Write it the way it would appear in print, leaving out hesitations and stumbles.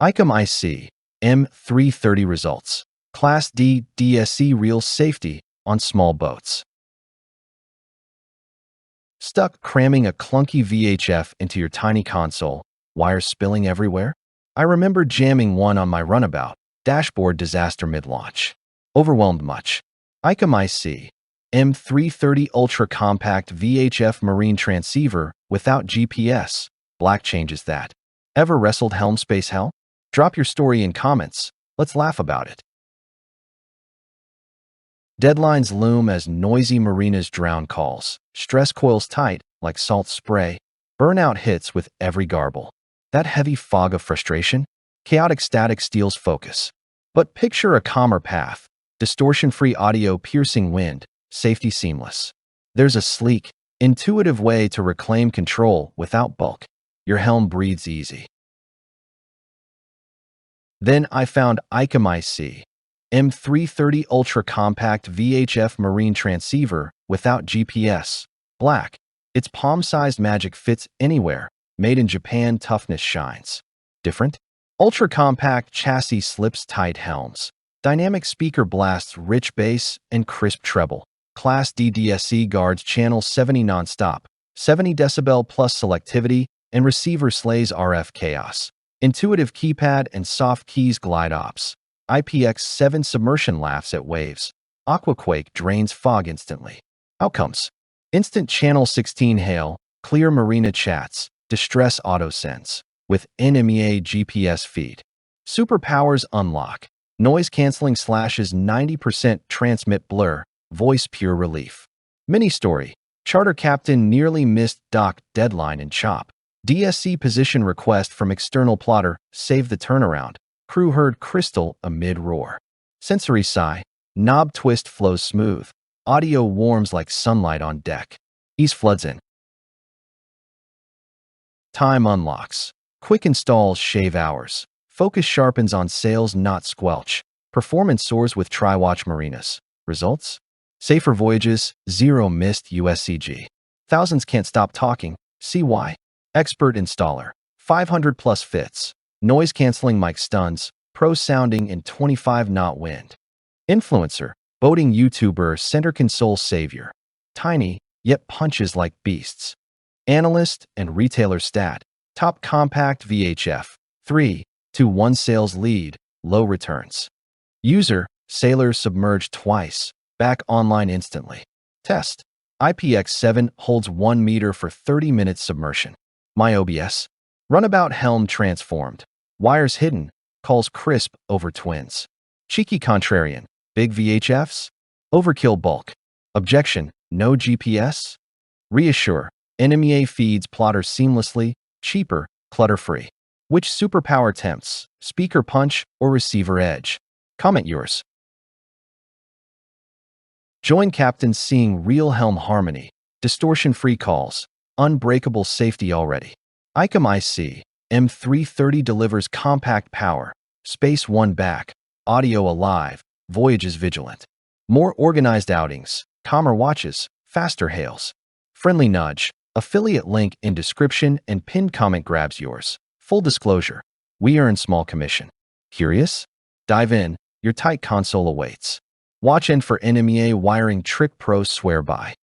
Icom IC-M330 results. Class D DSC real safety on small boats. Stuck cramming a clunky VHF into your tiny console, wires spilling everywhere? I remember jamming one on my runabout, dashboard disaster mid-launch. Overwhelmed much. Icom IC-M330 ultra-compact VHF marine transceiver without GPS. Black changes that. Ever wrestled Helm space hell? Drop your story in comments. Let's laugh about it. Deadlines loom as noisy marinas drown calls. Stress coils tight like salt spray. Burnout hits with every garble. That heavy fog of frustration? Chaotic static steals focus. But picture a calmer path. Distortion-free audio, piercing wind, safety seamless. There's a sleek, intuitive way to reclaim control without bulk. Your helm breathes easy. Then I found Icom IC-M330 ultra-compact VHF marine transceiver without GPS. Black. Its palm-sized magic fits anywhere. Made in Japan, toughness shines. Different? Ultra-compact chassis slips tight helms. Dynamic speaker blasts rich bass and crisp treble. Class D DSC guards channel 70 nonstop. 70 decibel plus selectivity, and receiver slays RF chaos. Intuitive keypad and soft keys glide ops. IPX7 submersion laughs at waves. AquaQuake drains fog instantly. Outcomes: instant channel 16 hail, clear marina chats, distress auto sense with NMEA GPS feed. Superpowers unlock. Noise canceling slashes 90%, transmit blur, voice pure relief. Mini story: charter captain nearly missed dock deadline in chop. DSC position request from external plotter, save the turnaround. Crew heard crystal amid roar. Sensory sigh, knob twist flows smooth. Audio warms like sunlight on deck. Ease floods in. Time unlocks. Quick installs shave hours. Focus sharpens on sails, not squelch. Performance soars with tri-watch marinas. Results? Safer voyages, zero missed USCG. Thousands can't stop talking. See why. Expert installer. 500 plus fits. Noise canceling mic stuns. Pro sounding in 25-knot wind. Influencer. Boating YouTuber, center console savior. Tiny, yet punches like beasts. Analyst and retailer stat. Top compact VHF. 3-to-1 sales lead. Low returns. User. Sailors submerged twice. Back online instantly. Test. IPX7 holds 1 meter for 30 minutes submersion. My OBS. Runabout helm transformed. Wires hidden. Calls crisp over twins. Cheeky contrarian. Big VHFs? Overkill bulk. Objection. No GPS? Reassure. NMEA feeds plotter seamlessly. Cheaper. Clutter-free. Which superpower tempts? Speaker punch or receiver edge? Comment yours. Join captains seeing real helm harmony. Distortion-free calls. Unbreakable safety already. Icom IC-M330 delivers compact power. Space one back. Audio alive. Voyages vigilant. More organized outings. Calmer watches. Faster hails. Friendly nudge. Affiliate link in description and pinned comment grabs yours. Full disclosure. We earn small commission. Curious? Dive in. Your tight console awaits. Watch in for NMEA wiring trick pros swear by.